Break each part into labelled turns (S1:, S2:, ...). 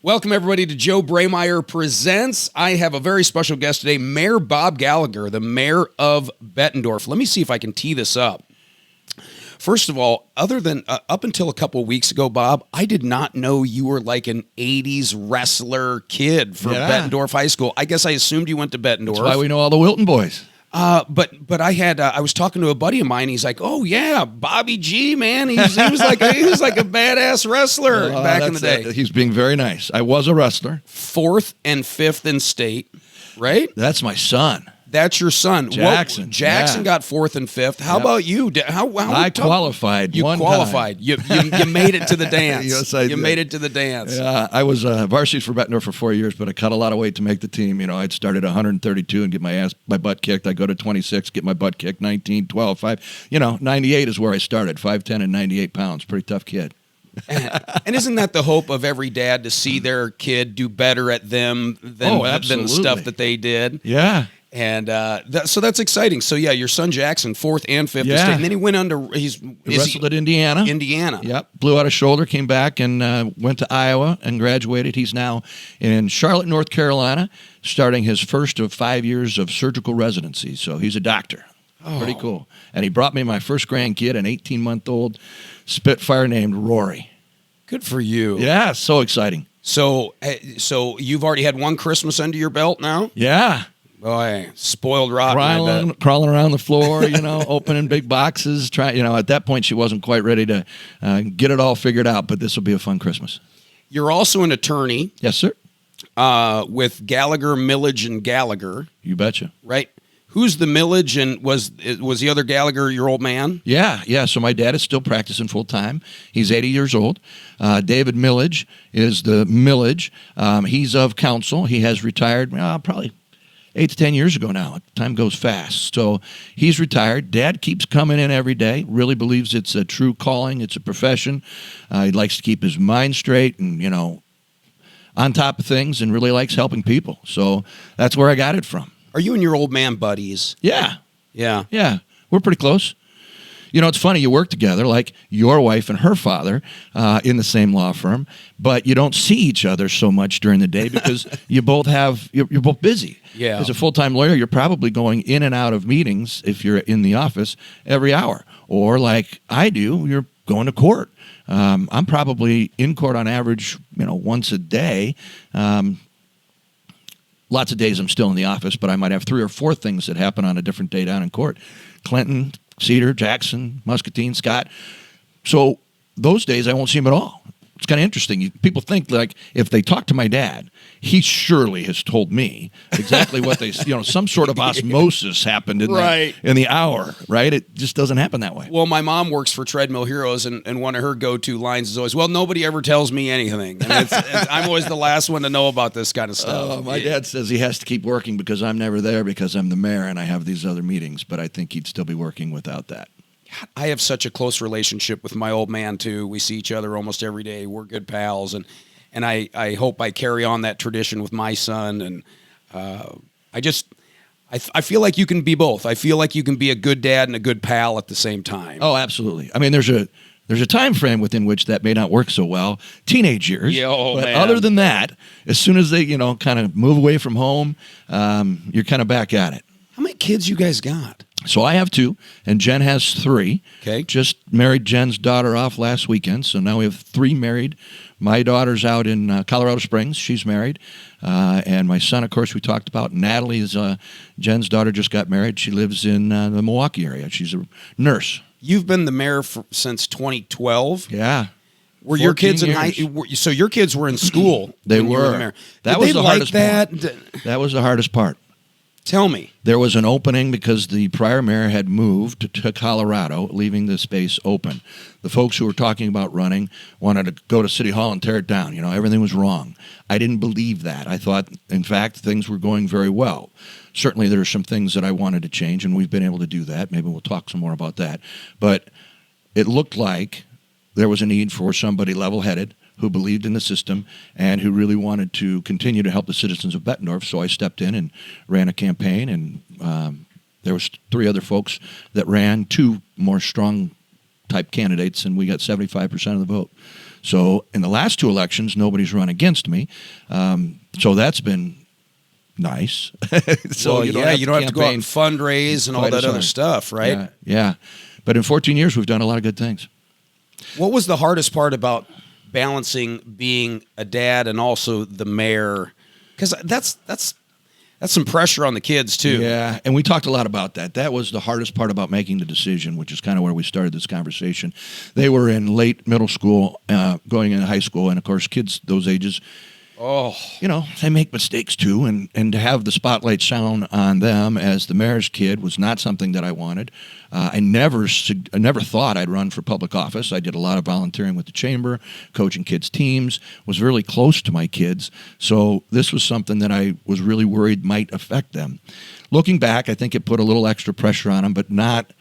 S1: Welcome, everybody, to Joe Brammeier Presents. I have a very special guest today, Mayor Bob Gallagher, the mayor of Bettendorf. Let me see if I can tee this up. First of all, other than up until a couple of weeks ago, Bob, I did not know you were like an 80s wrestler kid for Bettendorf High School. I guess I assumed you went to Bettendorf.
S2: That's why we know all the Wilton boys.
S1: But I was talking to a buddy of mine. He's like, "Oh yeah, Bobby G, man. He was like a badass wrestler back in the day."
S2: He's being very nice. I was a wrestler.
S1: 4th and 5th in state, right?
S2: That's my son.
S1: That's your son,
S2: Jackson.
S1: Jackson got 4th and 5th. How about you?
S2: I qualified.
S1: You qualified. You made it to the dance.
S2: Yes, I did.
S1: You made it to the dance.
S2: Yeah, I was varsity for Bettendorf for 4 years, but I cut a lot of weight to make the team. You know, I'd started 132 and get my butt kicked. I go to 26, get my butt kicked. 19, 12, 5. 98 is where I started. 5'10" and 98 pounds. Pretty tough kid.
S1: And isn't that the hope of every dad, to see their kid do better at them than the stuff that they did?
S2: Yeah.
S1: And so that's exciting. So yeah, your son Jackson, 4th and 5th in state, and then he went under. He
S2: wrestled at Indiana.
S1: Yep.
S2: Blew out a shoulder, came back and went to Iowa and graduated. He's now in Charlotte, North Carolina, starting his first of 5 years of surgical residency. So he's a doctor. Oh. Pretty cool. And he brought me my first grandkid, an 18-month-old Spitfire named Rory.
S1: Good for you.
S2: Yeah, so exciting.
S1: So you've already had one Christmas under your belt now?
S2: Yeah.
S1: Boy, spoiled rotten.
S2: Crawling around the floor, opening big boxes. At that point, she wasn't quite ready to get it all figured out, but this will be a fun Christmas.
S1: You're also an attorney.
S2: Yes, sir.
S1: With Gallagher, Millage, and Gallagher.
S2: You betcha.
S1: Right. Who's the Millage, and was the other Gallagher your old man?
S2: Yeah. So my dad is still practicing full time. He's 80 years old. David Millage is the Millage. He's of council. He has retired probably 8 to 10 years ago now. Time goes fast. So he's retired. Dad keeps coming in every day, really believes it's a true calling. It's a profession. He likes to keep his mind straight and, on top of things, and really likes helping people. So that's where I got it from.
S1: Are you and your old man buddies?
S2: Yeah.
S1: Yeah.
S2: We're pretty close. It's funny, you work together, like your wife and her father in the same law firm, but you don't see each other so much during the day because you're both busy.
S1: Yeah.
S2: As a full-time lawyer, you're probably going in and out of meetings if you're in the office every hour. Or like I do, you're going to court. I'm probably in court on average, once a day. Lots of days I'm still in the office, but I might have 3 or 4 things that happen on a different day down in court. Clinton, Cedar, Jackson, Muscatine, Scott. So those days I won't see him at all. It's kind of interesting. People think like if they talk to my dad, he surely has told me exactly what they, some sort of osmosis happened in the hour, right? It just doesn't happen that way.
S1: Well, my mom works for Treadmill Heroes, and one of her go-to lines is always, "Well, nobody ever tells me anything." And I'm always the last one to know about this kind of stuff.
S2: My dad says he has to keep working because I'm never there because I'm the mayor and I have these other meetings, but I think he'd still be working without that.
S1: I have such a close relationship with my old man, too. We see each other almost every day. We're good pals, and I hope I carry on that tradition with my son. And I feel like you can be both. I feel like you can be a good dad and a good pal at the same time.
S2: Oh, absolutely. I mean, there's a time frame within which that may not work so well. Teenage years.
S1: Yeah,
S2: but
S1: man.
S2: Other than that, as soon as they, kind of move away from home, you're kind of back at it.
S1: How many kids you guys got?
S2: So I have 2, and Jen has 3.
S1: Okay.
S2: Just married Jen's daughter off last weekend, so now we have 3 married. My daughter's out in Colorado Springs. She's married. And my son, of course, we talked about. Natalie's Jen's daughter just got married. She lives in the Milwaukee area. She's a nurse.
S1: You've been the mayor since 2012?
S2: Yeah.
S1: Were your kids in so your kids were in school?
S2: They
S1: when
S2: were.
S1: You were the mayor.
S2: That
S1: Did
S2: was
S1: they
S2: the hardest part. That was the hardest part.
S1: Tell me.
S2: There was an opening because the prior mayor had moved to Colorado, leaving the space open. The folks who were talking about running wanted to go to City Hall and tear it down. Everything was wrong. I didn't believe that. I thought, in fact, things were going very well. Certainly there are some things that I wanted to change, and we've been able to do that. Maybe we'll talk some more about that. But it looked like there was a need for somebody level-headed who believed in the system and who really wanted to continue to help the citizens of Bettendorf. So I stepped in and ran a campaign, and there was 3 other folks that ran, 2 more strong type candidates, and we got 75% of the vote. So in the last 2 elections, nobody's run against me. So that's been nice. So
S1: well, you don't have to go out and fundraise and all that other stuff, right?
S2: Yeah. But in 14 years, we've done a lot of good things.
S1: What was the hardest part about balancing being a dad and also the mayor? Because that's some pressure on the kids too.
S2: Yeah, and we talked a lot about that. That was the hardest part about making the decision, which is kind of where we started this conversation. They were in late middle school, going into high school, and of course, kids those ages, they make mistakes too, and to have the spotlight shone on them as the mayor's kid was not something that I wanted. I never thought I'd run for public office. I did a lot of volunteering with the chamber, coaching kids' teams, was really close to my kids. So this was something that I was really worried might affect them. Looking back, I think it put a little extra pressure on them, but not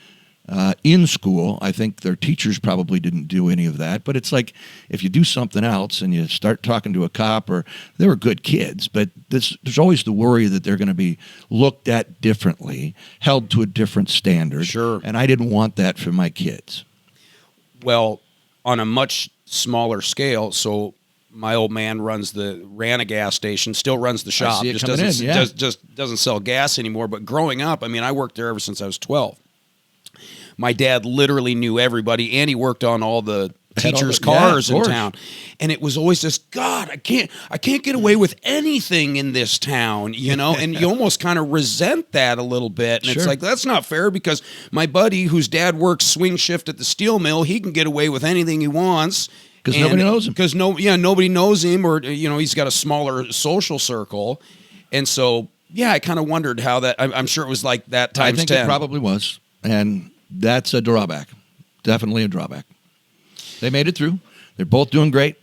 S2: in school. I think their teachers probably didn't do any of that. But it's like if you do something else and you start talking to a cop, or they were good kids, but there's always the worry that they're going to be looked at differently, held to a different standard.
S1: Sure.
S2: And I didn't want that for my kids.
S1: Well, on a much smaller scale, so my old man ran a gas station, still runs the shop, just doesn't sell gas anymore. But growing up, I worked there ever since I was 12. My dad literally knew everybody, and he worked on all the teachers' cars in town. And it was always just, God, I can't get away with anything in this town, and you almost kind of resent that a little bit. And It's like, that's not fair, because my buddy whose dad works swing shift at the steel mill, he can get away with anything he wants.
S2: Because nobody knows him.
S1: Because nobody knows him, or, he's got a smaller social circle. And so, I kind of wondered how that, I'm sure it was like that times 10.
S2: I think it probably was. And that's a drawback. Definitely a drawback. They made it through. They're both doing great.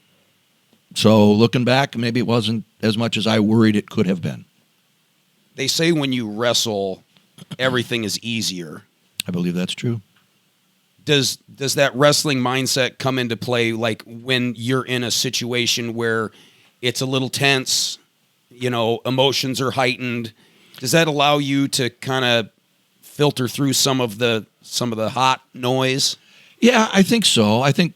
S2: So looking back, maybe it wasn't as much as I worried it could have been.
S1: They say when you wrestle, everything is easier.
S2: I believe that's true.
S1: Does that wrestling mindset come into play, like when you're in a situation where it's a little tense, emotions are heightened? Does that allow you to kind of filter through some of the hot noise?
S2: Yeah, I think so. I think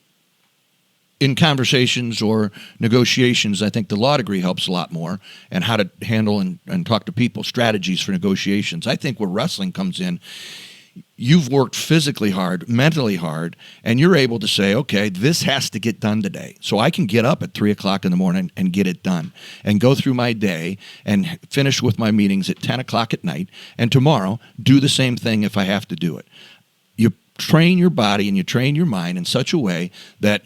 S2: in conversations or negotiations, I think the law degree helps a lot more, and how to handle and talk to people, strategies for negotiations. I think where wrestling comes in, you've worked physically hard, mentally hard, and you're able to say, okay, this has to get done today. So I can get up at 3 o'clock in the morning and get it done, and go through my day and finish with my meetings at 10 o'clock at night, and tomorrow do the same thing if I have to do it. You train your body and you train your mind in such a way that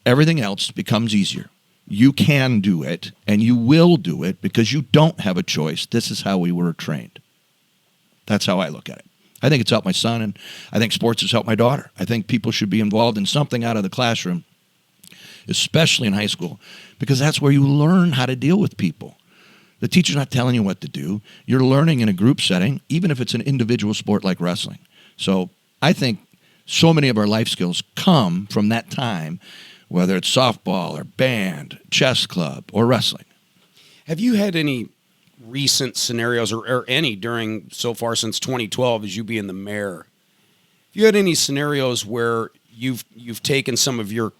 S2: everything else becomes easier. You can do it, and you will do it, because you don't have a choice. This is how we were trained. That's how I look at it. I think it's helped my son, and I think sports has helped my daughter. I think people should be involved in something out of the classroom, especially in high school, because that's where you learn how to deal with people. The teacher's not telling you what to do. You're learning in a group setting, even if it's an individual sport like wrestling. So I think so many of our life skills come from that time, whether it's softball or band, chess club, or wrestling.
S1: Have you had any recent scenarios, or any during so far since 2012 as you being the mayor? Have you had any scenarios where you've taken some of your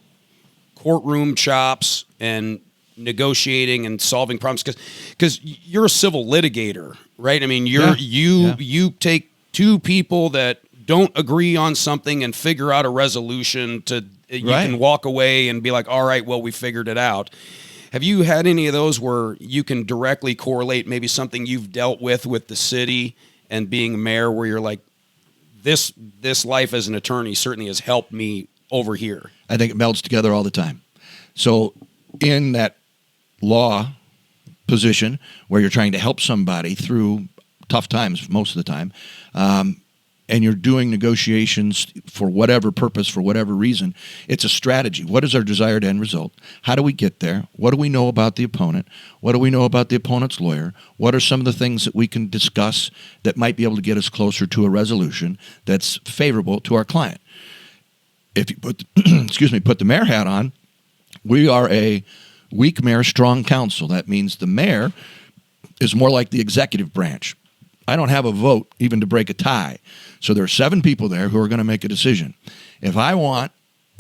S1: courtroom chops and negotiating and solving problems, because you're a civil litigator, right? You take two people that don't agree on something and figure out a resolution to you can walk away and be like, all right, well, we figured it out. Have you had any of those where you can directly correlate maybe something you've dealt with the city and being mayor, where you're like, this life as an attorney certainly has helped me over here?
S2: I think it melds together all the time. So in that law position where you're trying to help somebody through tough times most of the time, and you're doing negotiations for whatever purpose, for whatever reason, it's a strategy. What is our desired end result? How do we get there? What do we know about the opponent? What do we know about the opponent's lawyer? What are some of the things that we can discuss that might be able to get us closer to a resolution that's favorable to our client? If you put the mayor hat on, we are a weak mayor, strong council. That means the mayor is more like the executive branch. I don't have a vote even to break a tie. So there are 7 people there who are going to make a decision. If I want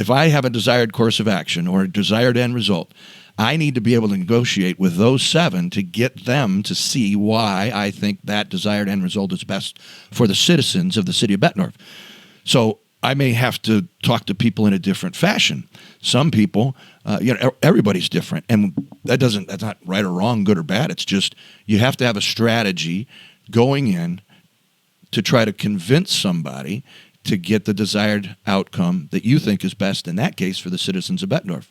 S2: if I have a desired course of action or a desired end result, I need to be able to negotiate with those 7 to get them to see why I think that desired end result is best for the citizens of the city of Bettendorf. So I may have to talk to people in a different fashion. Some people, everybody's different, and that's not right or wrong, good or bad. It's just you have to have a strategy going in to try to convince somebody to get the desired outcome that you think is best, in that case, for the citizens of Bettendorf.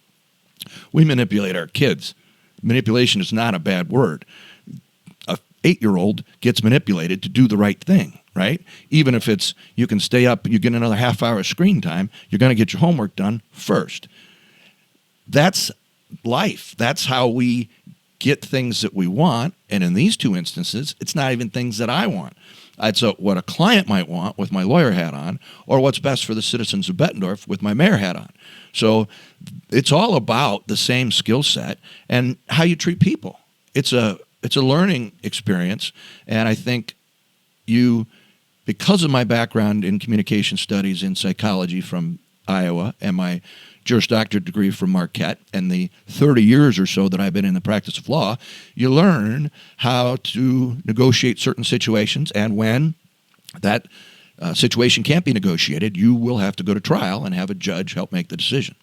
S2: We manipulate our kids. Manipulation is not a bad word. A 8-year-old gets manipulated to do the right thing, right? Even if it's you can stay up, you get another half hour of screen time, you're going to get your homework done first. That's life. That's how we get things that we want. And in these 2 instances, it's not even things that I want. It's what a client might want with my lawyer hat on, or what's best for the citizens of Bettendorf with my mayor hat on. So it's all about the same skill set and how you treat people. It's a learning experience, and I think because of my background in communication studies in psychology from Iowa and my Juris Doctorate degree from Marquette and the 30 years or so that I've been in the practice of law, you learn how to negotiate certain situations, and when that situation can't be negotiated, you will have to go to trial and have a judge help make the decision.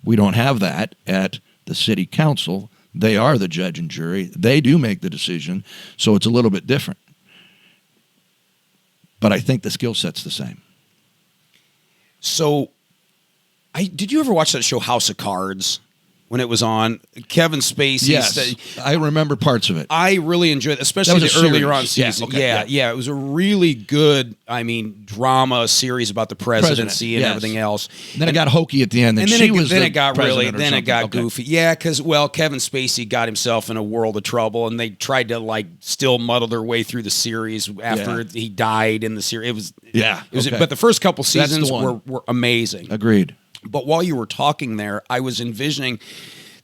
S2: We don't have that at the city council. They are the judge and jury. They do make the decision, so it's a little bit different. But I think the skill set's the same.
S1: So, did you ever watch that show House of Cards when it was on? Kevin Spacey.
S2: Yes, I remember parts of it.
S1: I really enjoyed it, especially the earlier on
S2: series.
S1: season.
S2: Yeah,
S1: It was a really good, drama series about the presidency and everything else.
S2: And then it got hokey at the end.
S1: And then it got
S2: Okay.
S1: goofy. Yeah, because Kevin Spacey got himself in a world of trouble, and they tried to still muddle their way through the series after he died in the series. But the first couple seasons were amazing.
S2: Agreed.
S1: But while you were talking there, I was envisioning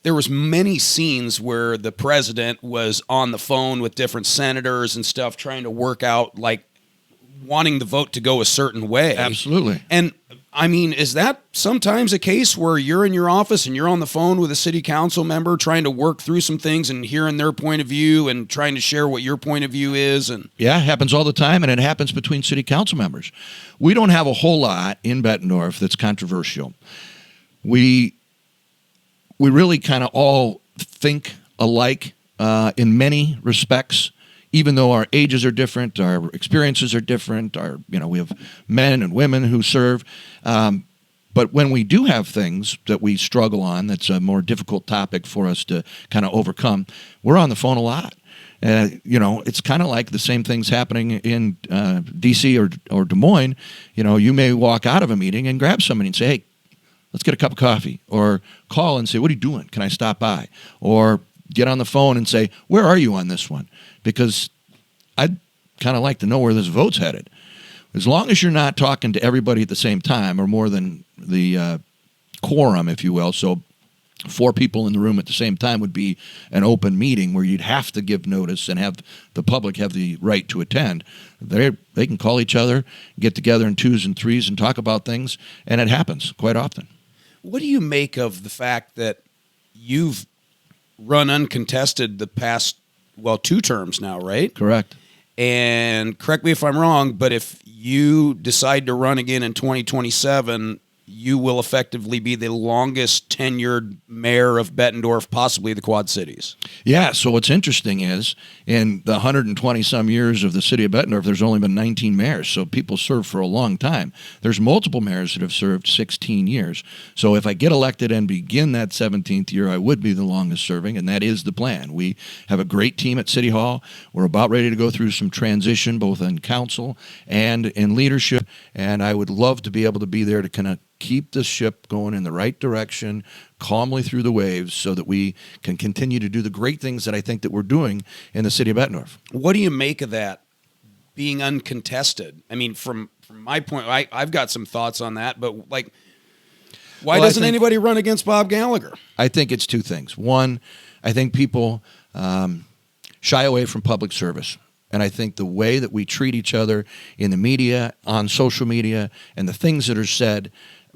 S1: there was many scenes where the president was on the phone with different senators and stuff, trying to work out, wanting the vote to go a certain way.
S2: Absolutely.
S1: And, is that sometimes a case where you're in your office and you're on the phone with a city council member trying to work through some things and hearing their point of view and trying to share what your point of view is? And
S2: yeah, it happens all the time, and it happens between city council members. We don't have a whole lot in Bettendorf that's controversial. We really kind of all think alike in many respects, even though our ages are different, our experiences are different, we have men and women who serve. But when we do have things that we struggle on, that's a more difficult topic for us to kind of overcome, we're on the phone a lot. It's kind of like the same things happening in D.C. or Des Moines. You may walk out of a meeting and grab somebody and say, hey, let's get a cup of coffee, or call and say, what are you doing? Can I stop by? Or get on the phone and say, where are you on this one? Because I'd kind of like to know where this vote's headed. As long as you're not talking to everybody at the same time, or more than the quorum, if you will. So 4 people in the room at the same time would be an open meeting where you'd have to give notice and have the public have the right to attend. They can call each other, get together in 2s and 3s and talk about things, and it happens quite often.
S1: What do you make of the fact that you've run uncontested the past, 2 terms now, right?
S2: Correct.
S1: And correct me if I'm wrong, but if you decide to run again in 2027, you will effectively be the longest tenured mayor of Bettendorf, possibly the Quad Cities.
S2: Yeah, so what's interesting is in the 120-some years of the city of Bettendorf, there's only been 19 mayors, so people serve for a long time. There's multiple mayors that have served 16 years. So if I get elected and begin that 17th year, I would be the longest serving, and that is the plan. We have a great team at City Hall. We're about ready to go through some transition, both in council and in leadership, and I would love to be able to be there to kind of keep the ship going in the right direction, calmly through the waves, so that we can continue to do the great things that I think that we're doing in the city of Bettendorf.
S1: What do you make of that, being uncontested? From my point, I've got some thoughts on that, but why doesn't anybody run against Bob Gallagher?
S2: I think it's 2 things. One, I think people shy away from public service. And I think the way that we treat each other in the media, on social media, and the things that are said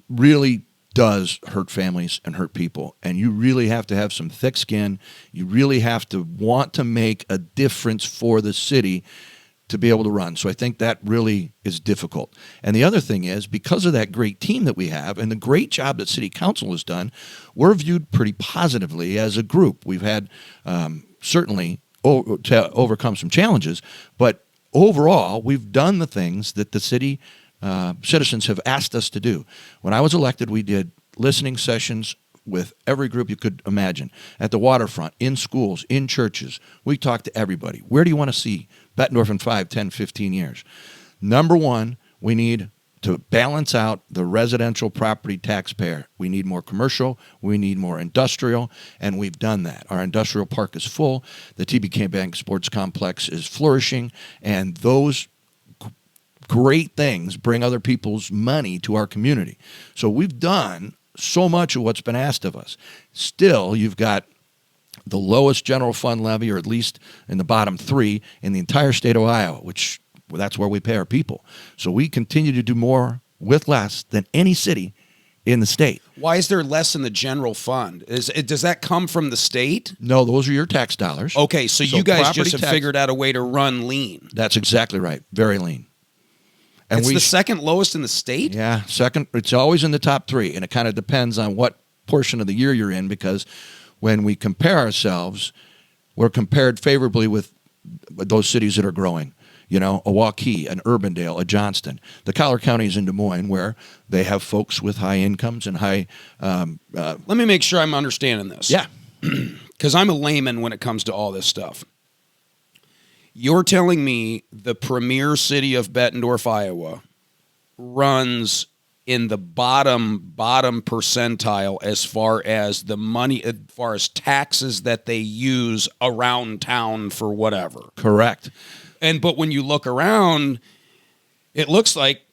S2: really does hurt families and hurt people. And you really have to have some thick skin. You really have to want to make a difference for the city to be able to run. So I think that really is difficult. And the other thing is, because of that great team that we have and the great job that City Council has done, we're viewed pretty positively as a group. We've had certainly to overcome some challenges, but overall, we've done the things that the city citizens have asked us to do. When I was elected, we did listening sessions with every group you could imagine, at the waterfront, in schools, in churches. We talked to everybody. Where do you want to see Bettendorf in 5, 10, 15 years? Number one, we need to balance out the residential property taxpayer. We need more commercial, we need more industrial, and we've done that. Our industrial park is full, the TBK Bank Sports Complex is flourishing, and those great things bring other people's money to our community. So we've done so much of what's been asked of us. Still, you've got the lowest general fund levy, or at least in the bottom 3 in the entire state of Iowa, which that's where we pay our people. So we continue to do more with less than any city in the state.
S1: Why is there less in the general fund? Does that come from the state?
S2: No, those are your tax dollars.
S1: Okay, so you guys just have figured out a way to run lean.
S2: That's exactly right. Very lean.
S1: And it's the second lowest in the state?
S2: Yeah, second. It's always in the top 3, and it kind of depends on what portion of the year you're in, because when we compare ourselves, we're compared favorably with those cities that are growing. You know, a Waukee, an Urbandale, a Johnston. The collar counties in Des Moines, where they have folks with high incomes and high...
S1: Let me make sure I'm understanding this.
S2: Yeah.
S1: Because I'm a layman when it comes to all this stuff. You're telling me the premier city of Bettendorf, Iowa, runs in the bottom percentile as far as the money, as far as taxes that they use around town for whatever.
S2: Correct.
S1: But when you look around, it looks like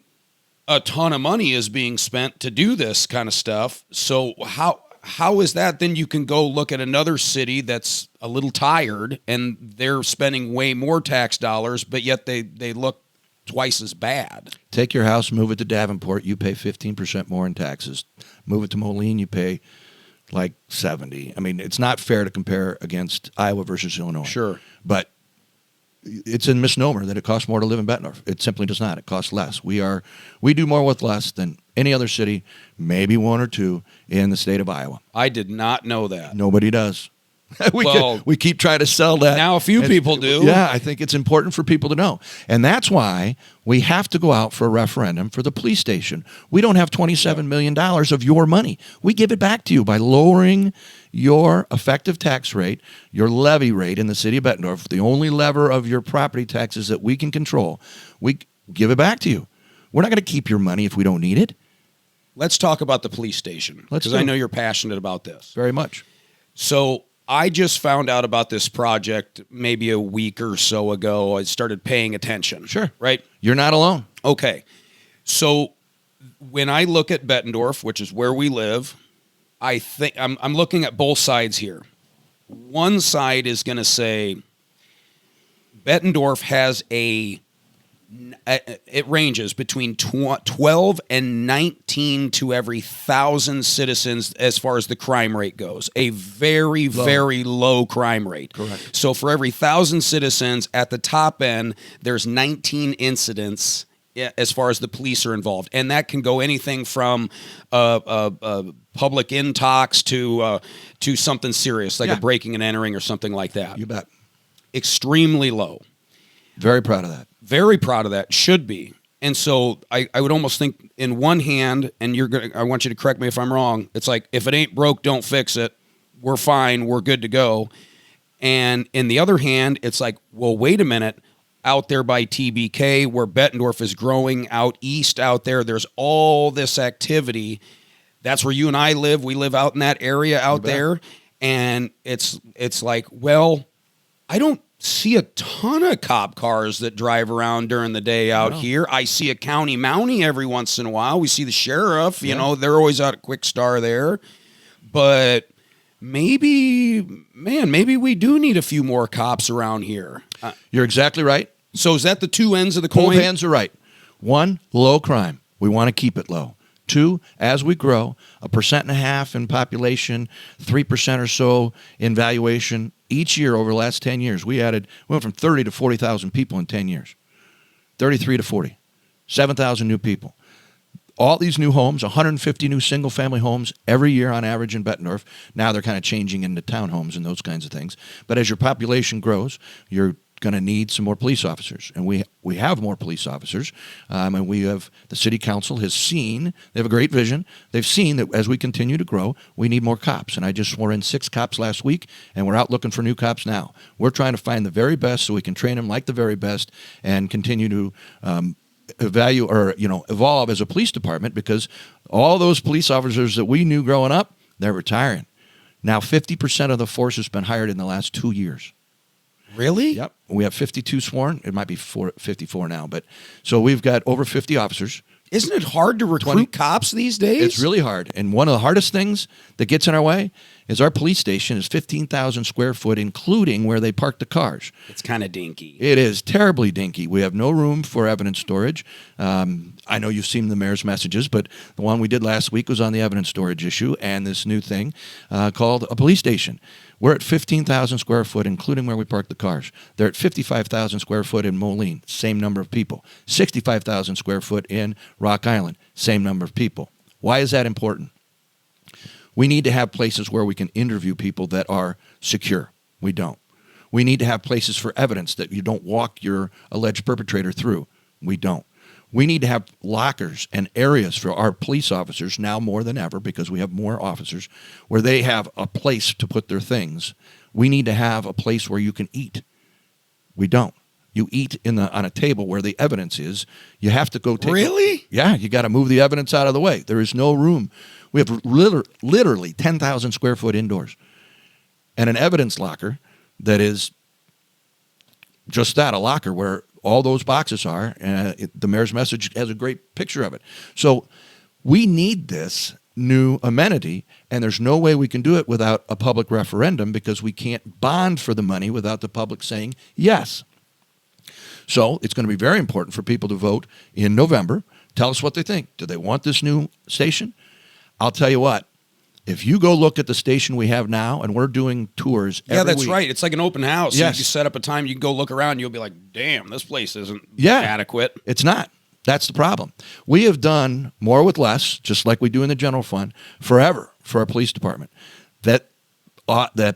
S1: a ton of money is being spent to do this kind of stuff. So how is that? Then you can go look at another city that's a little tired and they're spending way more tax dollars, but yet they look twice as bad.
S2: Take your house, move it to Davenport, you pay 15% more in taxes. Move it to Moline, you pay like 70. I mean, it's not fair to compare against Iowa versus Illinois.
S1: Sure.
S2: But it's a misnomer that it costs more to live in Bettendorf. It simply does not. It costs less. We do more with less than any other city, maybe one or two in the state of Iowa.
S1: I did not know that.
S2: Nobody does. We keep trying to sell that.
S1: Now a few people do.
S2: Yeah, I think it's important for people to know. And that's why we have to go out for a referendum for the police station. We don't have $27 million of your money. We give it back to you by lowering your effective tax rate, your levy rate in the city of Bettendorf, the only lever of your property taxes that we can control. We give it back to you. We're not going to keep your money if we don't need it.
S1: Let's talk about the police station, because I know you're passionate about this.
S2: Very much.
S1: So I just found out about this project maybe a week or so ago. I started paying attention.
S2: Sure.
S1: Right?
S2: You're not alone.
S1: Okay. So when I look at Bettendorf, which is where we live, I think I'm looking at both sides here. One side is going to say Bettendorf has it ranges between 12 and 19 to every 1,000 citizens as far as the crime rate goes. A very, very low crime rate.
S2: Correct.
S1: So for every 1,000 citizens at the top end, there's 19 incidents as far as the police are involved. And that can go anything from public intox to something serious, like a breaking and entering or something like that.
S2: You bet.
S1: Extremely low.
S2: Very proud of that.
S1: Very proud of that. Should be. And so I would almost think in one hand, and I want you to correct me if I'm wrong, it's like, if it ain't broke, don't fix it. We're fine. We're good to go. And in the other hand, it's like, well, wait a minute. Out there by TBK, where Bettendorf is growing, out east out there's all this activity. That's where you and I live. We live out in that area out there. And it's like, well, I don't see a ton of cop cars that drive around during the day out here. I see a county mountie every once in a while. We see the sheriff, you know, they're always out at Quick Star there. But maybe we do need a few more cops around here.
S2: You're exactly right.
S1: So is that the two ends of the coin?
S2: Both hands are right. One, low crime. We want to keep it low. Two, as we grow, 1.5% in population, 3% or so in valuation. Each year over the last 10 years, we went from 30 to 40,000 people in 10 years. 33 to 40. 7,000 new people. All these new homes, 150 new single-family homes every year on average in Bettendorf. Now they're kind of changing into townhomes and those kinds of things. But as your population grows, you're going to need some more police officers. And we have more police officers. And we have, the city council has seen, they have a great vision. They've seen that as we continue to grow, we need more cops. And I just swore in 6 cops last week, and we're out looking for new cops now. We're trying to find the very best so we can train them like the very best and continue to evolve as a police department, because all those police officers that we knew growing up, they're retiring. Now 50% of the force has been hired in the last 2 years.
S1: Really?
S2: Yep. We have 52 sworn. It might be 54 now, but so we've got over 50 officers.
S1: Isn't it hard to recruit cops these days?
S2: It's really hard. And one of the hardest things that gets in our way is our police station is 15,000 square foot, including where they park the cars.
S1: It's kind of dinky.
S2: It is terribly dinky. We have no room for evidence storage. I know you've seen the mayor's messages, but the one we did last week was on the evidence storage issue and this new thing called a police station. We're at 15,000 square foot, including where we park the cars. They're at 55,000 square foot in Moline, same number of people. 65,000 square foot in Rock Island, same number of people. Why is that important? We need to have places where we can interview people that are secure. We don't. We need to have places for evidence that you don't walk your alleged perpetrator through. We don't. We need to have lockers and areas for our police officers now more than ever, because we have more officers, where they have a place to put their things. We need to have a place where you can eat. We don't. You eat on a table where the evidence is. You have to go take
S1: Really?
S2: Yeah, you got to move the evidence out of the way. There is no room. We have literally 10,000 square foot indoors and an evidence locker that is just that, a locker where all those boxes are. The mayor's message has a great picture of it. So we need this new amenity, and there's no way we can do it without a public referendum, because we can't bond for the money without the public saying yes. So it's going to be very important for people to vote in November. Tell us what they think. Do they want this new station? I'll tell you what. If you go look at the station we have now, and we're doing tours every week.
S1: Right. It's like an open house.
S2: Yes.
S1: You set up a time, you can go look around, and you'll be like, damn, this place isn't adequate.
S2: It's not. That's the problem. We have done more with less, just like we do in the general fund, forever for our police department. That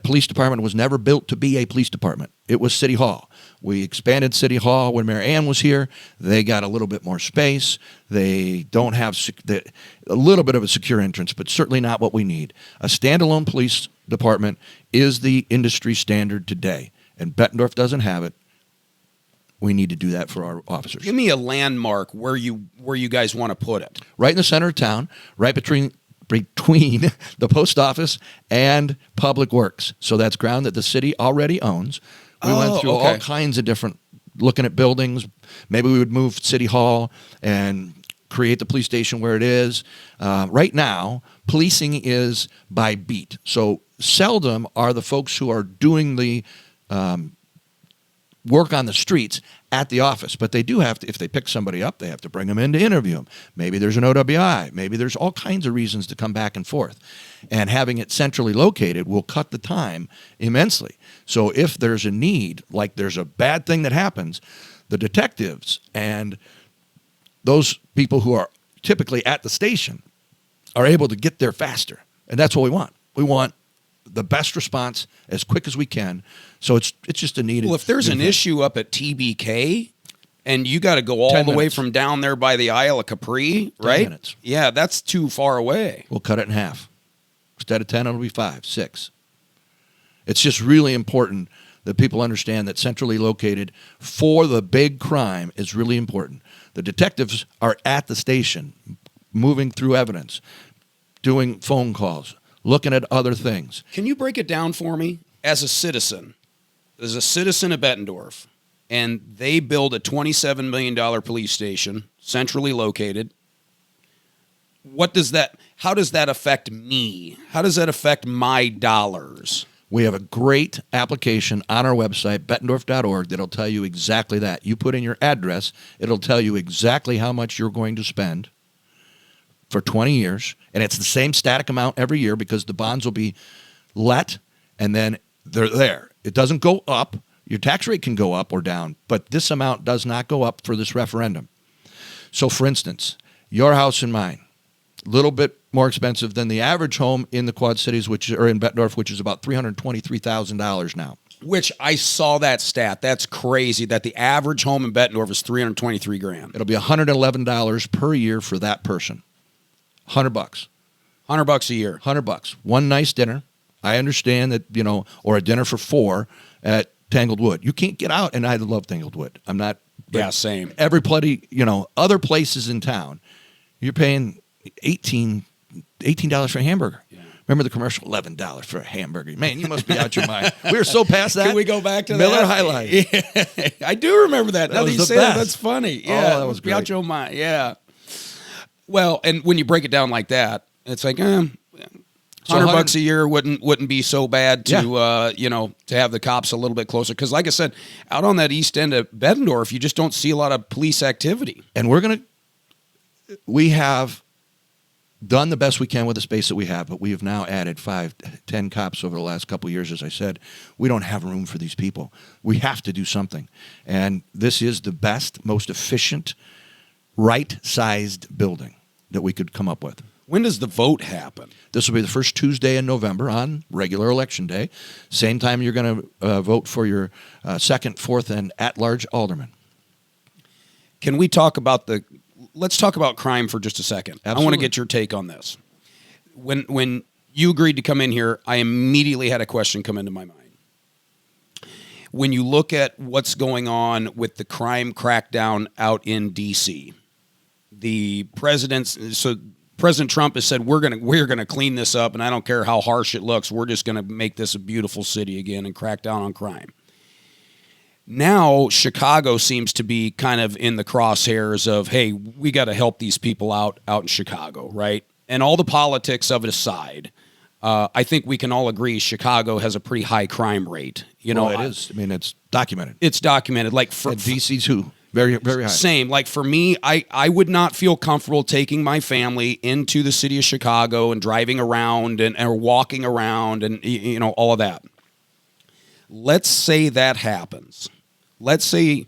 S2: police department was never built to be a police department. It was City Hall. We expanded City Hall when Mayor Ann was here. They got a little bit more space. They don't have a little bit of a secure entrance, but certainly not what we need. A standalone police department is the industry standard today, and Bettendorf doesn't have it. We need to do that for our officers.
S1: Give me a landmark where you guys want to put it.
S2: Right in the center of town, right between the post office and Public Works. So that's ground that the city already owns. We went through all kinds of different, looking at buildings. Maybe we would move City Hall and create the police station where it is. Right now, policing is by beat. So seldom are the folks who are doing the work on the streets at the office, but they do have to, if they pick somebody up, they have to bring them in to interview them. Maybe there's an OWI. Maybe there's all kinds of reasons to come back and forth. And having it centrally located will cut the time immensely. So if there's a need, like there's a bad thing that happens, the detectives and those people who are typically at the station are able to get there faster. And that's what we want. We want the best response as quick as we can. So it's just a need.
S1: Well, if there's an issue up at TBK and you got to go all the way from down there by the Isle of Capri, right?
S2: 10 minutes.
S1: Yeah, that's too far away.
S2: We'll cut it in half. Instead of 10, it'll be 5, 6. It's just really important that people understand that centrally located for the big crime is really important. The detectives are at the station, moving through evidence, doing phone calls, looking at other things.
S1: Can you break it down for me? As a citizen of Bettendorf, and they build a $27 million police station, centrally located. How does that affect me? How does that affect my dollars?
S2: We have a great application on our website, bettendorf.org, that'll tell you exactly that. You put in your address, it'll tell you exactly how much you're going to spend for 20 years, and it's the same static amount every year because the bonds will be let, and then they're there. It doesn't go up. Your tax rate can go up or down, but this amount does not go up for this referendum. So, for instance, your house and mine, a little bit more expensive than the average home in the Quad Cities, which are in Bettendorf, which is about $323,000 now.
S1: Which I saw that stat. That's crazy that the average home in Bettendorf is $323,000.
S2: It'll be $111 per year for that person. $100.
S1: $100 a year.
S2: $100. One nice dinner. I understand that, or a dinner for four at Tangled Wood. You can't get out, and I love Tangled Wood. I'm not.
S1: Yeah, same.
S2: Every bloody, other places in town, you're paying $18 for a hamburger. Yeah. Remember the commercial? $11 for a hamburger. Man, you must be out your mind. We were so past that.
S1: Can we go back to
S2: Miller
S1: that?
S2: High Life.
S1: Yeah. I do remember that. Now that you say that, that's funny. Yeah,
S2: that was great.
S1: Be out your mind. Yeah. Well, and when you break it down like that, it's like, $100 a year wouldn't be so bad to to have the cops a little bit closer. Because like I said, out on that east end of Bettendorf, you just don't see a lot of police activity.
S2: And we have done the best we can with the space that we have, but we have now added 5-10 cops over the last couple of years. As I said, we don't have room for these people. We have to do something. And this is the best, most efficient, right-sized building that we could come up with.
S1: When does the vote happen?
S2: This will be the first Tuesday in November on regular election day. Same time you're going to vote for your second, fourth, and at-large alderman.
S1: Can we talk about let's talk about crime for just a second.
S2: Absolutely.
S1: I want to get your take on this. When you agreed to come in here, I immediately had a question come into my mind. When you look at what's going on with the crime crackdown out in D.C., President Trump has said we're gonna clean this up, and I don't care how harsh it looks. We're just gonna make this a beautiful city again and crack down on crime. Now Chicago seems to be kind of in the crosshairs of, hey, we got to help these people out in Chicago, right? And all the politics of it aside, I think we can all agree Chicago has a pretty high crime rate.
S2: It is. I mean, it's documented.
S1: It's documented. Like for
S2: D.C. too. Very, very high.
S1: Same. Like for me, I would not feel comfortable taking my family into the city of Chicago and driving around or walking around and, all of that. Let's say that happens. Let's say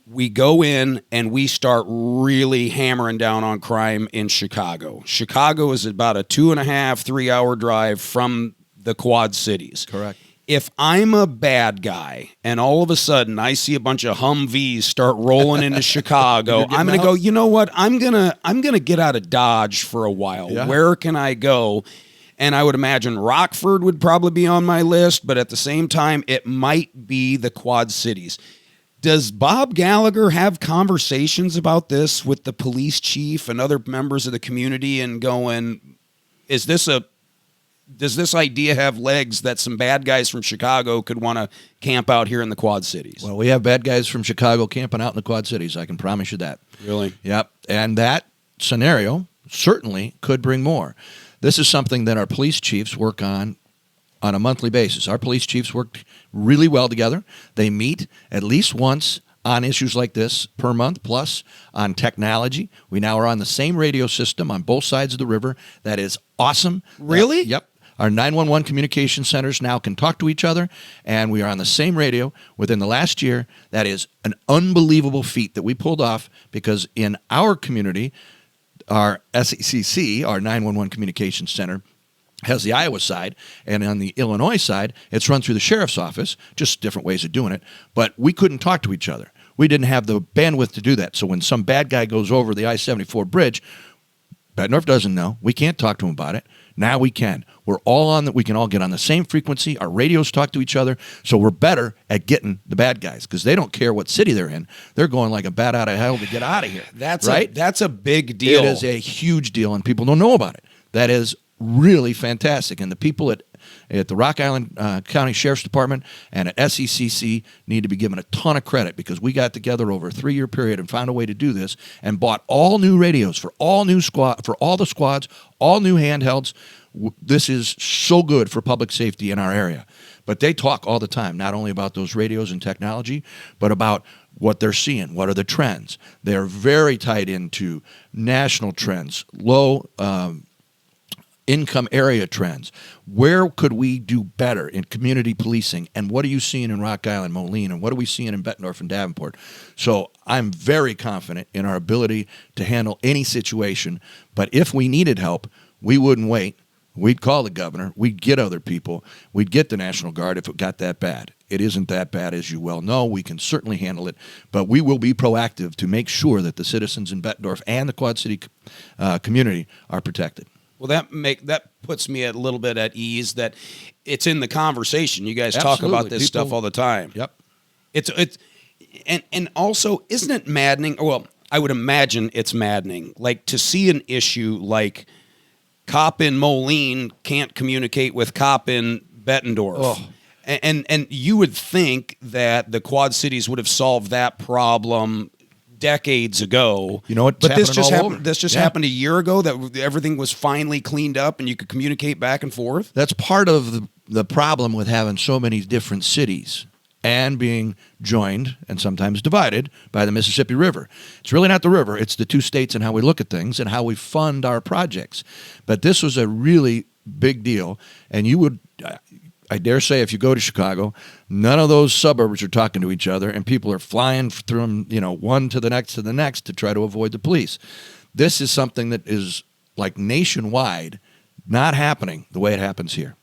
S1: we go in and we start really hammering down on crime in Chicago. Chicago is about a 2.5-3 hour drive from the Quad Cities.
S2: Correct.
S1: If I'm a bad guy and all of a sudden I see a bunch of Humvees start rolling into Chicago, I'm going to go, you know what? I'm going to get out of Dodge for a while. Yeah. Where can I go? And I would imagine Rockford would probably be on my list, but at the same time, it might be the Quad Cities. Does Bob Gallagher have conversations about this with the police chief and other members of the community and going, does this idea have legs that some bad guys from Chicago could want to camp out here in the Quad Cities?
S2: Well, we have bad guys from Chicago camping out in the Quad Cities. I can promise you that.
S1: Really?
S2: Yep. And that scenario certainly could bring more. This is something that our police chiefs work on a monthly basis. Our police chiefs work really well together. They meet at least once on issues like this per month, plus on technology. We now are on the same radio system on both sides of the river. That is awesome.
S1: Really?
S2: Yep. Our 911 communication centers now can talk to each other, and we are on the same radio within the last year. That is an unbelievable feat that we pulled off because in our community, our SECC, our 911 communication center, has the Iowa side, and on the Illinois side, it's run through the sheriff's office, just different ways of doing it, but we couldn't talk to each other. We didn't have the bandwidth to do that, so when some bad guy goes over the I-74 bridge, Bettendorf doesn't know. We can't talk to him about it. Now we can. We're all on that. We can all get on the same frequency. Our radios talk to each other, so we're better at getting the bad guys because they don't care what city they're in. They're going like a bat out of hell to get out of here.
S1: That's
S2: right.
S1: That's a big deal.
S2: It is a huge deal, and people don't know about it. That is really fantastic, and the people at the Rock Island County Sheriff's Department and at SECC need to be given a ton of credit because we got together over a 3-year period and found a way to do this and bought all new radios for all the squads, all new handhelds. This is so good for public safety in our area. But they talk all the time, not only about those radios and technology, but about what they're seeing. What are the trends? They're very tied into national trends, low income area trends. Where could we do better in community policing? And what are you seeing in Rock Island, Moline? And what are we seeing in Bettendorf and Davenport? So I'm very confident in our ability to handle any situation. But if we needed help, we wouldn't wait. We'd call the governor. We'd get other people. We'd get the National Guard if it got that bad. It isn't that bad, as you well know. We can certainly handle it. But we will be proactive to make sure that the citizens in Bettendorf and the Quad City community are protected.
S1: Well, that puts me a little bit at ease that it's in the conversation. You guys
S2: Absolutely.
S1: talk about this stuff all the time.
S2: Yep.
S1: It's and also, isn't it maddening? Well, I would imagine it's maddening, like to see an issue like cop in Moline can't communicate with cop in Bettendorf.
S2: Oh.
S1: And you would think that the Quad Cities would have solved that problem decades ago.
S2: You know what?
S1: But this just
S2: all
S1: happened.
S2: over.
S1: This just happened a year ago. That everything was finally cleaned up and you could communicate back and forth.
S2: That's part of the problem with having so many different cities and being joined and sometimes divided by the Mississippi River. It's really not the river. It's the two states and how we look at things and how we fund our projects. But this was a really big deal. And you would, I dare say, if you go to Chicago, none of those suburbs are talking to each other, and people are flying through them, one to the next to try to avoid the police. This is something that is like nationwide, not happening the way it happens here.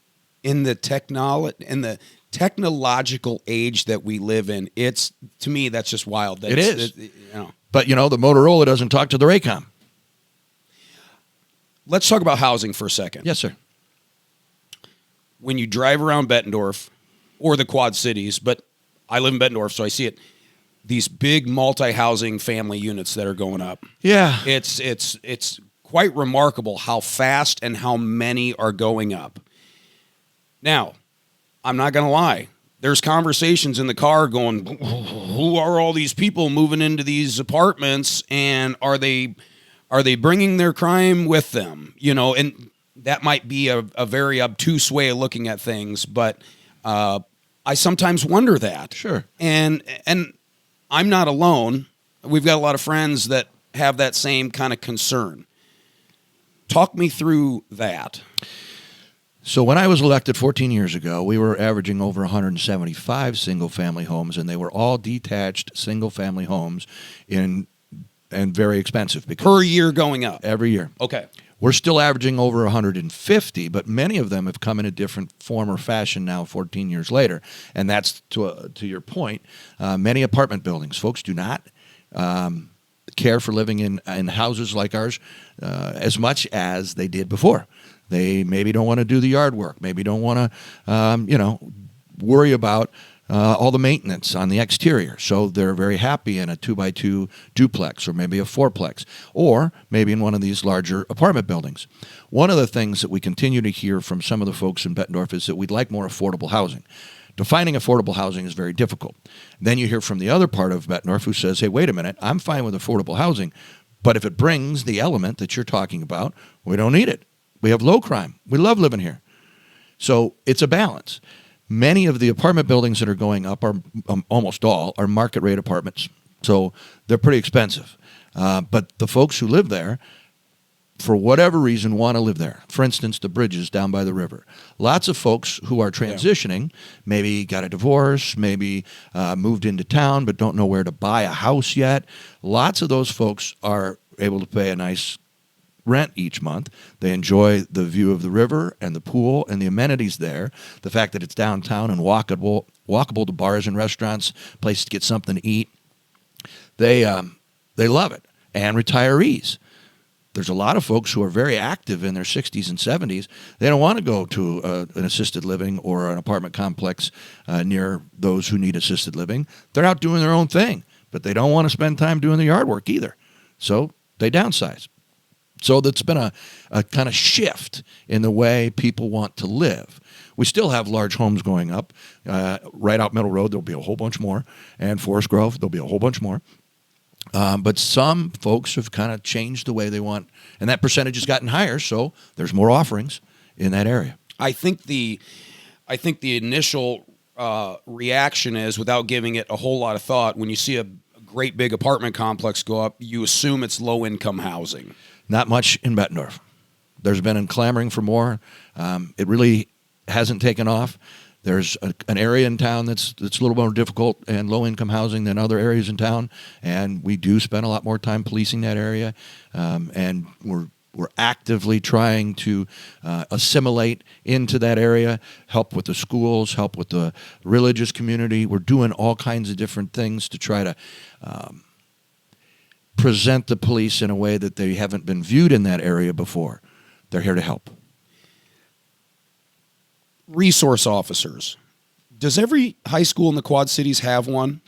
S1: In the technological age that we live in, it's, to me, that's just wild.
S2: It is. But the Motorola doesn't talk to the Raycom.
S1: Let's talk about housing for a second.
S2: Yes, sir.
S1: When you drive around Bettendorf or the Quad Cities, but I live in Bettendorf, so I see it, these big multi-housing family units that are going up.
S2: Yeah.
S1: It's quite remarkable how fast and how many are going up. Now, I'm not going to lie. There's conversations in the car going, who are all these people moving into these apartments, and are they bringing their crime with them? And that might be a very obtuse way of looking at things, but I sometimes wonder that.
S2: Sure.
S1: And I'm not alone. We've got a lot of friends that have that same kind of concern. Talk me through that.
S2: So when I was elected 14 years ago, we were averaging over 175 single-family homes, and they were all detached single-family homes and very expensive. Because
S1: per year going up?
S2: Every year.
S1: Okay.
S2: We're still averaging over 150, but many of them have come in a different form or fashion now 14 years later. And that's, to your point, many apartment buildings. Folks do not care for living in houses like ours as much as they did before. They maybe don't want to do the yard work, maybe don't want to, worry about all the maintenance on the exterior. So they're very happy in a 2x2 duplex or maybe a fourplex or maybe in one of these larger apartment buildings. One of the things that we continue to hear from some of the folks in Bettendorf is that we'd like more affordable housing. Defining affordable housing is very difficult. Then you hear from the other part of Bettendorf who says, hey, wait a minute, I'm fine with affordable housing, but if it brings the element that you're talking about, we don't need it. We have low crime. We love living here. So it's a balance. Many of the apartment buildings that are going up are almost all are market rate apartments. So they're pretty expensive. But the folks who live there, for whatever reason, want to live there. For instance, the bridges down by the river. Lots of folks who are transitioning, maybe got a divorce, maybe moved into town but don't know where to buy a house yet. Lots of those folks are able to pay a nice rent each month. They enjoy the view of the river and the pool and the amenities there. The fact that it's downtown and walkable to bars and restaurants, places to get something to eat. They love it. And retirees. There's a lot of folks who are very active in their 60s and 70s. They don't want to go to an assisted living or an apartment complex near those who need assisted living. They're out doing their own thing, but they don't want to spend time doing the yard work either. So they downsize. So that's been a kind of shift in the way people want to live. We still have large homes going up. Right out Middle Road, there'll be a whole bunch more. And Forest Grove, there'll be a whole bunch more. But some folks have kind of changed the way they want. And that percentage has gotten higher, so there's more offerings in that area.
S1: I think the initial reaction is, without giving it a whole lot of thought, when you see a great big apartment complex go up, you assume it's low-income housing.
S2: Not much in Bettendorf. There's been clamoring for more. It really hasn't taken off. There's an area in town that's a little more difficult and low-income housing than other areas in town, and we do spend a lot more time policing that area, and we're actively trying to assimilate into that area, help with the schools, help with the religious community. We're doing all kinds of different things to try to present the police in a way that they haven't been viewed in that area before. They're here to help.
S1: Resource officers. Does every high school in the Quad Cities have one?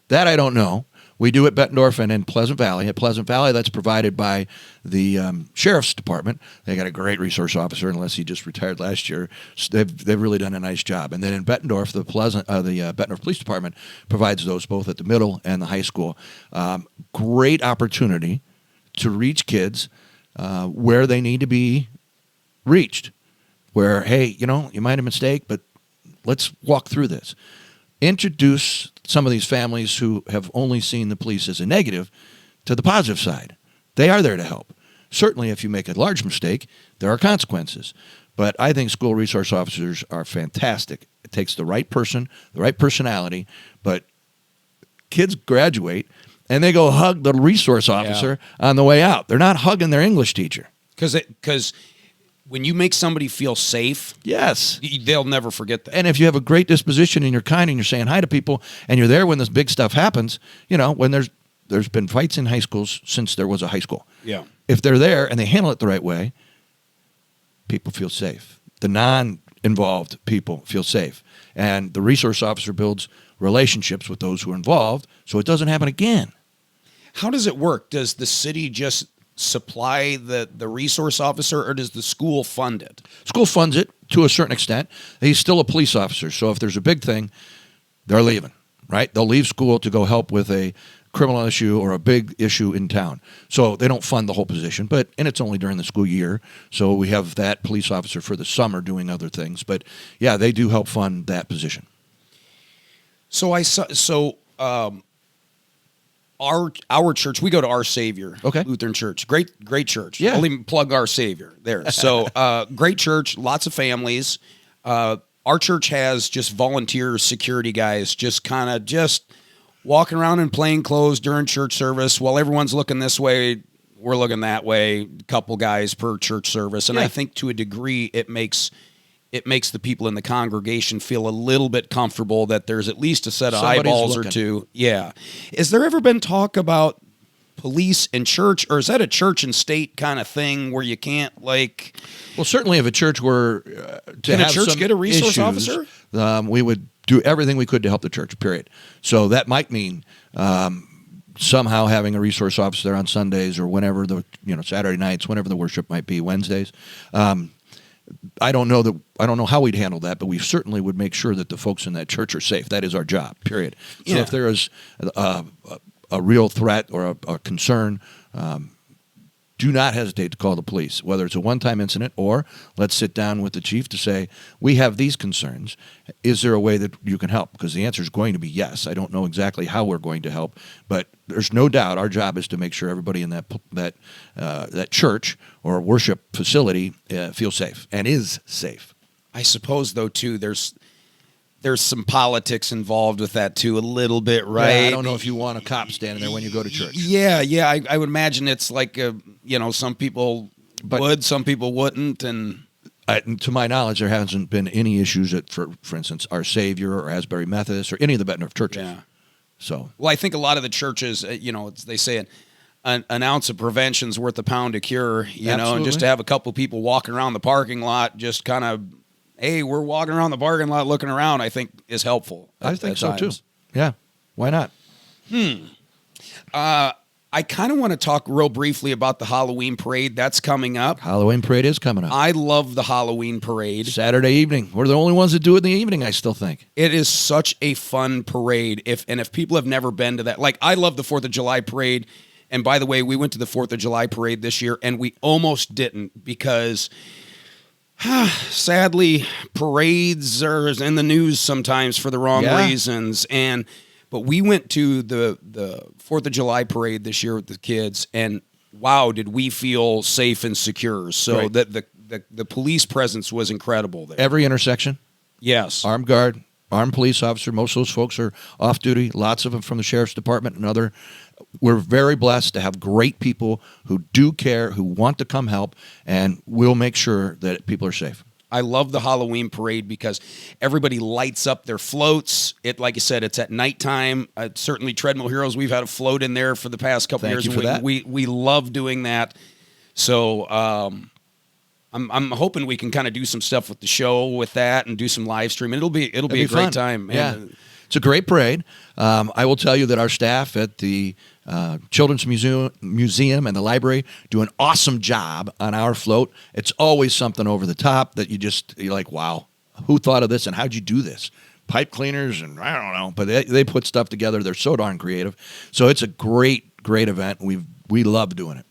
S2: That I don't know. We do at Bettendorf and in Pleasant Valley. At Pleasant Valley, that's provided by the Sheriff's Department. They got a great resource officer, unless he just retired last year. So they've really done a nice job. And then in Bettendorf, the Bettendorf Police Department provides those both at the middle and the high school. Great opportunity to reach kids where they need to be reached. Where, hey, you might have a mistake, but let's walk through this. Introduce some of these families who have only seen the police as a negative to the positive side. They are there to help. Certainly, if you make a large mistake, there are consequences. But I think school resource officers are fantastic. It takes the right person, the right personality, but kids graduate and they go hug the resource officer on the way out. They're not hugging their English teacher.
S1: Because when you make somebody feel safe,
S2: yes,
S1: they'll never forget that.
S2: And if you have a great disposition and you're kind and you're saying hi to people and you're there when this big stuff happens, when there's been fights in high schools since there was a high school.
S1: Yeah.
S2: If they're there and they handle it the right way, people feel safe. The non-involved people feel safe. And the resource officer builds relationships with those who are involved so it doesn't happen again.
S1: How does it work? Does the city just supply the resource officer, or does the school fund it?
S2: School funds it to a certain extent. He's still a police officer, so if there's a big thing, they're leaving, right? They'll leave school to go help with a criminal issue or a big issue in town. So they don't fund the whole position, and it's only during the school year, so we have that police officer for the summer doing other things. But, yeah, they do help fund that position.
S1: Our church, we go to Our Savior Lutheran Church. Great church.
S2: Yeah.
S1: I'll even plug Our Savior there. So great church, lots of families. Our church has just volunteer security guys just kind of just walking around in plain clothes during church service while everyone's looking this way, we're looking that way, a couple guys per church service. And I think to a degree it makes the people in the congregation feel a little bit comfortable that there's at least a set of eyeballs or two. Yeah. Has there ever been talk about police and church, or is that a church and state kind of thing where you can't
S2: Well, certainly if a church were
S1: Can a church get a resource officer?
S2: We would do everything we could to help the church, period. So that might mean somehow having a resource officer there on Sundays or whenever Saturday nights, whenever the worship might be, Wednesdays. I don't know how we'd handle that, but we certainly would make sure that the folks in that church are safe. That is our job, period. So if there is a real threat or a concern, do not hesitate to call the police, whether it's a one-time incident or let's sit down with the chief to say, we have these concerns. Is there a way that you can help? Because the answer is going to be yes. I don't know exactly how we're going to help, but there's no doubt our job is to make sure everybody in that church or worship facility feels safe and is safe.
S1: I suppose, though, too, there's some politics involved with that, too, a little bit, right?
S2: Yeah, I don't know if you want a cop standing there when you go to church.
S1: Yeah. I would imagine it's like, some people would, some people wouldn't. And
S2: to my knowledge, there hasn't been any issues at, for instance, Our Savior or Asbury Methodist or any of the Bettendorf churches.
S1: Yeah.
S2: So,
S1: well, I think a lot of the churches, they say an ounce of prevention's worth a pound of cure, and just to have a couple people walking around the parking lot, just kind of, hey, we're walking around the parking lot looking around, I think is helpful.
S2: I think so too. Yeah. Why not?
S1: I kind of want to talk real briefly about the Halloween parade. That's coming up.
S2: Halloween parade is coming up.
S1: I love the Halloween parade.
S2: Saturday evening. We're the only ones that do it in the evening, I still think.
S1: It is such a fun parade. If people have never been to that, I love the 4th of July parade. And by the way, we went to the 4th of July parade this year, and we almost didn't because Sadly, parades are in the news sometimes for the wrong reasons. But we went to the 4th of July parade this year with the kids, and wow, did we feel safe and secure. So that the police presence was incredible there.
S2: Every intersection?
S1: Yes.
S2: Armed guard, armed police officer. Most of those folks are off duty. Lots of them from the sheriff's department and other. We're very blessed to have great people who do care, who want to come help, and we'll make sure that people are safe.
S1: I love the Halloween parade because everybody lights up their floats. Like you said, it's at nighttime. Certainly, Treadmill Heroes, we've had a float in there for the past couple years.
S2: Thank you for that.
S1: We love doing that. So I'm hoping we can kind of do some stuff with the show with that and do some live streaming. It'll be a great
S2: fun.
S1: time.
S2: Yeah. It's a great parade. I will tell you that our staff at the Children's Museum and the library do an awesome job on our float. It's always something over the top that you're like, wow, who thought of this and how'd you do this? Pipe cleaners and I don't know, but they put stuff together. They're so darn creative. So it's a great event. We love doing it.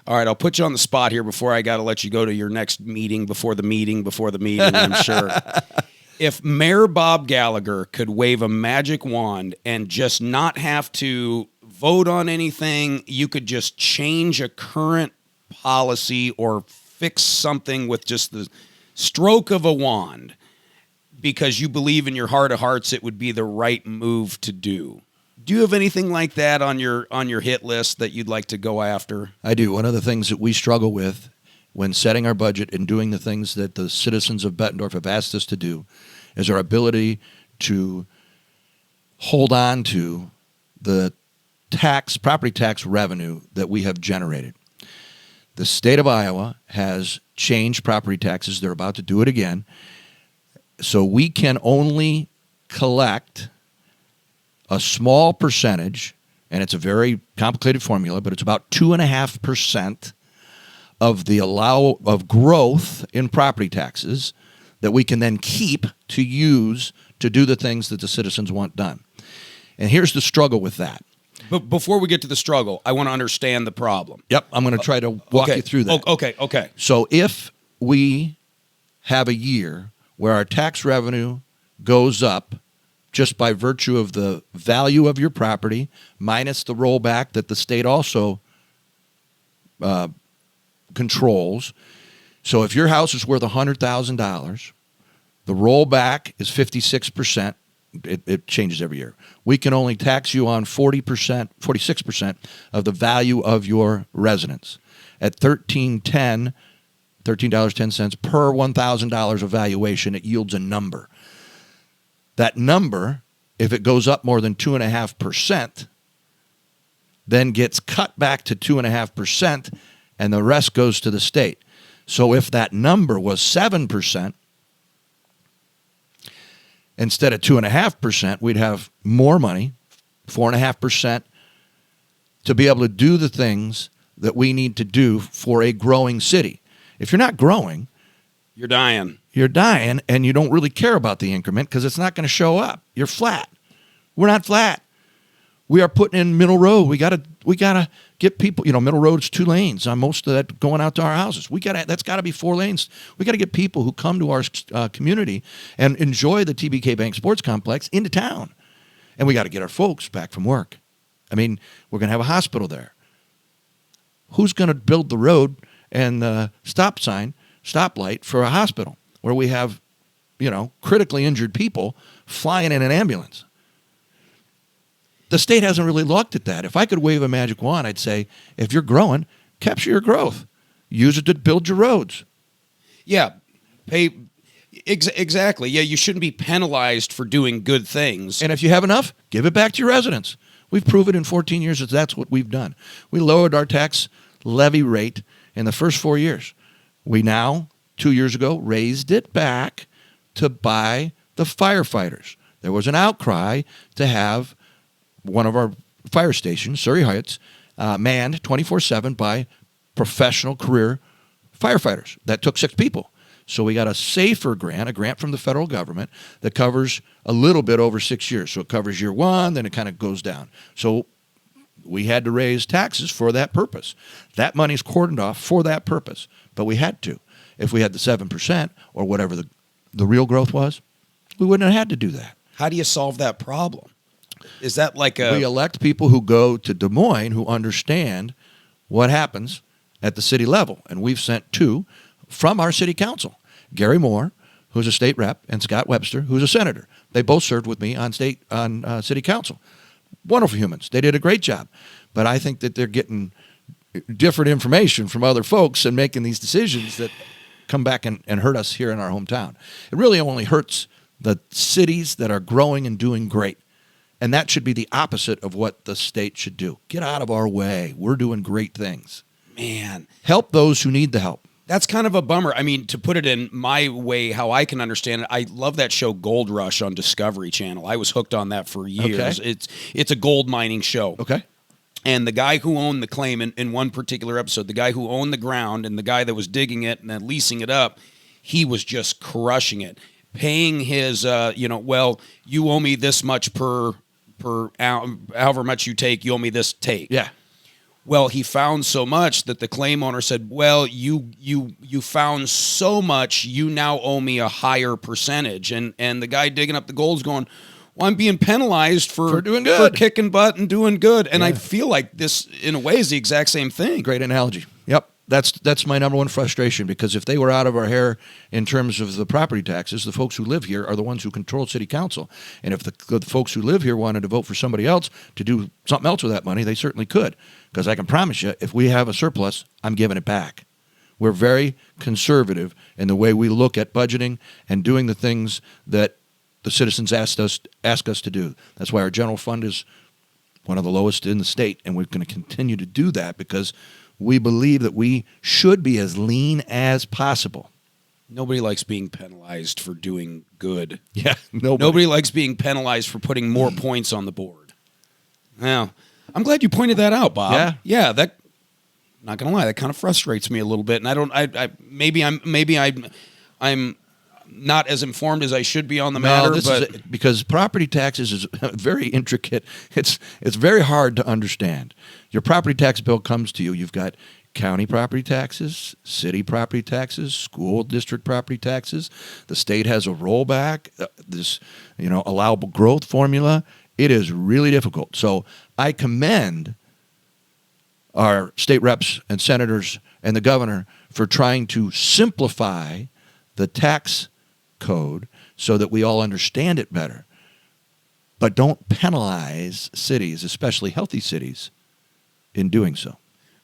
S1: All right, I'll put you on the spot here before I got to let you go to your next meeting before the meeting, I'm sure. If Mayor Bob Gallagher could wave a magic wand and just not have to vote on anything, you could just change a current policy or fix something with just the stroke of a wand because you believe in your heart of hearts it would be the right move to do. Do you have anything like that on your hit list that you'd like to go after?
S2: I do. One of the things that we struggle with when setting our budget and doing the things that the citizens of Bettendorf have asked us to do is our ability to hold on to the property tax revenue that we have generated. The state of Iowa has changed property taxes. They're about to do it again. So we can only collect a small percentage, and it's a very complicated formula, but it's about 2.5% of the growth in property taxes that we can then keep to use to do the things that the citizens want done. And here's the struggle with that.
S1: But before we get to the struggle, I want to understand the problem.
S2: Yep, I'm going to try to walk you through that.
S1: Okay.
S2: So if we have a year where our tax revenue goes up just by virtue of the value of your property minus the rollback that the state also controls. So if your house is worth $100,000, the rollback is 56%. It changes every year. We can only tax you on 46% of the value of your residence. At $13.10 per $1,000 of valuation, it yields a number. That number, if it goes up more than 2.5%, then gets cut back to 2.5%, and the rest goes to the state. So if that number was 7%, instead of 2.5%, we'd have more money, 4.5%, to be able to do the things that we need to do for a growing city. If you're not growing,
S1: you're dying.
S2: You're dying, and you don't really care about the increment because it's not going to show up. You're flat. We're not flat. We are putting in Middle Road. We gotta get people. Middle Road's 2 lanes on most of that going out to our houses. That's got to be 4 lanes. We got to get people who come to our community and enjoy the TBK Bank Sports Complex into town, and we got to get our folks back from work. I mean, we're going to have a hospital there. Who's going to build the road and the stoplight for a hospital where we have, critically injured people flying in an ambulance? The state hasn't really looked at that. If I could wave a magic wand, I'd say, if you're growing, capture your growth. Use it to build your roads.
S1: Yeah, exactly. Yeah, you shouldn't be penalized for doing good things.
S2: And if you have enough, give it back to your residents. We've proven in 14 years that that's what we've done. We lowered our tax levy rate in the first 4 years. We now, 2 years ago, raised it back to buy the firefighters. There was an outcry to have one of our fire stations, Surrey Heights, manned 24/7 by professional career firefighters. That took 6 people. So we got a SAFER grant, a grant from the federal government that covers a little bit over 6 years. So it covers year 1, then it kind of goes down. So we had to raise taxes for that purpose. That money's cordoned off for that purpose, but we had to. if we had the 7% or whatever the real growth was, we wouldn't have had to do that.
S1: How do you solve that problem? Is that like
S2: We elect people who go to Des Moines who understand what happens at the city level. And we've sent 2 from our city council, Gary Moore, who's a state rep, and Scott Webster, who's a senator. They both served with me on city council. Wonderful humans. They did a great job. But I think that they're getting different information from other folks and making these decisions that come back and hurt us here in our hometown. It really only hurts the cities that are growing and doing great. And that should be the opposite of what the state should do. Get out of our way. We're doing great things.
S1: Man.
S2: Help those who need the help.
S1: That's kind of a bummer. I mean, to put it in my way, how I can understand it, I love that show Gold Rush on Discovery Channel. I was hooked on that for years.
S2: Okay.
S1: It's a gold mining show.
S2: Okay.
S1: And the guy who owned the claim in one particular episode, the guy who owned the ground and the guy that was digging it and then leasing it up, he was just crushing it, paying his, well, you owe me this much per however much you take, you owe me this take.
S2: Yeah.
S1: Well, he found so much that the claim owner said, well, you found so much, you now owe me a higher percentage. And the guy digging up the gold's going, well, I'm being penalized for
S2: doing good,
S1: for kicking butt and doing good. And
S2: yeah.
S1: I feel like this, in a way, is the exact same thing.
S2: Great analogy. Yep. That's my number one frustration, because if they were out of our hair in terms of the property taxes, the folks who live here are the ones who control city council. And if the folks who live here wanted to vote for somebody else to do something else with that money, they certainly could. Because I can promise you, if we have a surplus, I'm giving it back. We're very conservative in the way we look at budgeting and doing the things that the citizens ask us to do. That's why our general fund is one of the lowest in the state, and we're going to continue to do that because we believe that we should be as lean as possible.
S1: Nobody likes being penalized for doing good.
S2: Yeah,
S1: nobody likes being penalized for putting more points on the board. Now, I'm glad you pointed that out, Bob. Yeah. That, not gonna lie, that kind of frustrates me a little bit, and I'm not as informed as I should be on the matter. But
S2: because property taxes is very intricate. It's very hard to understand. Your property tax bill comes to you. You've got county property taxes, city property taxes, school district property taxes. The state has a rollback, this allowable growth formula. It is really difficult. So I commend our state reps and senators and the governor for trying to simplify the tax code so that we all understand it better. But don't penalize cities, especially healthy cities, in doing so.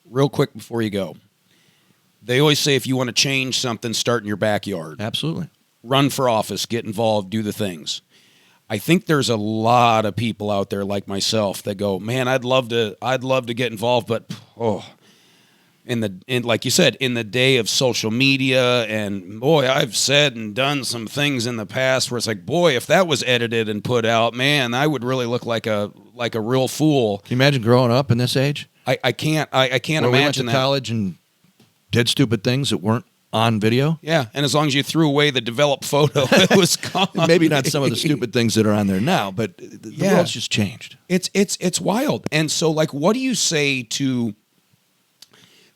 S1: Real quick before you go, they always say if you want to change something, start in your backyard.
S2: Absolutely.
S1: Run for office, get involved, do the things. I think there's a lot of people out there like myself that go, man, I'd love to get involved, but like you said, in the day of social media, and boy, I've said and done some things in the past where it's like, boy, if that was edited and put out, man, I would really look like a real fool.
S2: Can you imagine growing up in this age?
S1: I can't imagine
S2: we went to
S1: that.
S2: College and did stupid things that weren't on video.
S1: Yeah, and as long as you threw away the developed photo, it was gone.
S2: Maybe not some of the stupid things that are on there now, but the world's just changed.
S1: It's wild. And so, like, what do you say to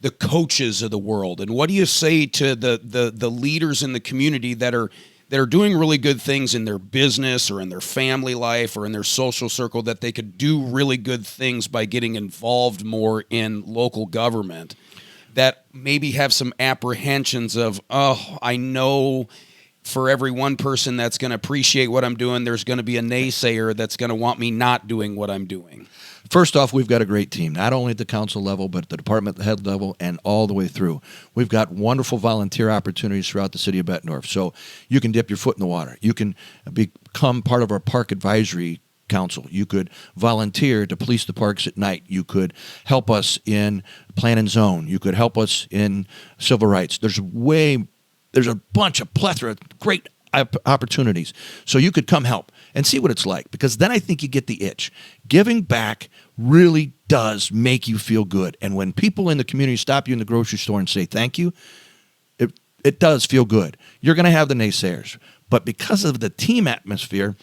S1: the coaches of the world, and what do you say to the leaders in the community that are doing really good things in their business or in their family life or in their social circle, that they could do really good things by getting involved more in local government, that maybe have some apprehensions of, I know for every one person that's going to appreciate what I'm doing, there's going to be a naysayer that's going to want me not doing what I'm doing?
S2: First off, we've got a great team, not only at the council level, but at the department head level and all the way through. We've got wonderful volunteer opportunities throughout the city of Bettendorf. So you can dip your foot in the water. You can become part of our park advisory council. You could volunteer to police the parks at night. You could help us in plan and zone. You could help us in civil rights. There's a bunch of plethora of great opportunities. So you could come help and see what it's like, because then I think you get the itch. Giving back really does make you feel good. And when people in the community stop you in the grocery store and say thank you, it does feel good. You're going to have the naysayers. But because of the team atmosphere,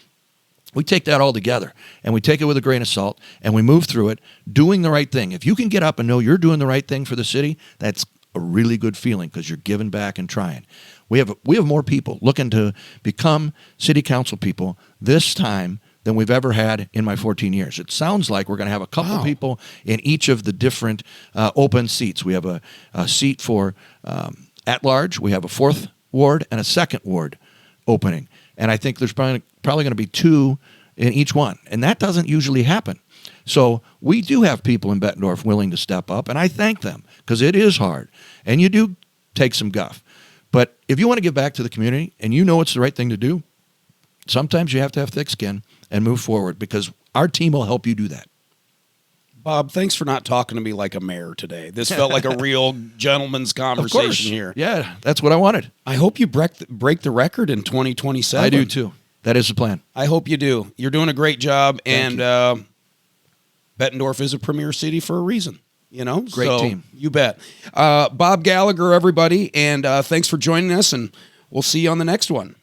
S2: we take that all together, and we take it with a grain of salt, and we move through it, doing the right thing. If you can get up and know you're doing the right thing for the city, that's a really good feeling because you're giving back and trying. We have more people looking to become city council people this time than we've ever had in my 14 years. It sounds like we're going to have a couple people in each of the different open seats. We have a seat for at-large. We have a 4th ward and a 2nd ward opening. And I think there's probably going to be 2 in each one. And that doesn't usually happen. So we do have people in Bettendorf willing to step up, and I thank them because it is hard. And you do take some guff. But if you want to give back to the community and you know it's the right thing to do, sometimes you have to have thick skin and move forward because our team will help you do that.
S1: Bob, thanks for not talking to me like a mayor today. This felt like a real gentleman's conversation here.
S2: Yeah, that's what I wanted.
S1: I hope you break the record in 2027.
S2: I do too. That is the plan.
S1: I hope you do. You're doing a great job, and Bettendorf is a premier city for a reason. You know,
S2: great team.
S1: You bet. Bob Gallagher, everybody, and thanks for joining us, and we'll see you on the next one.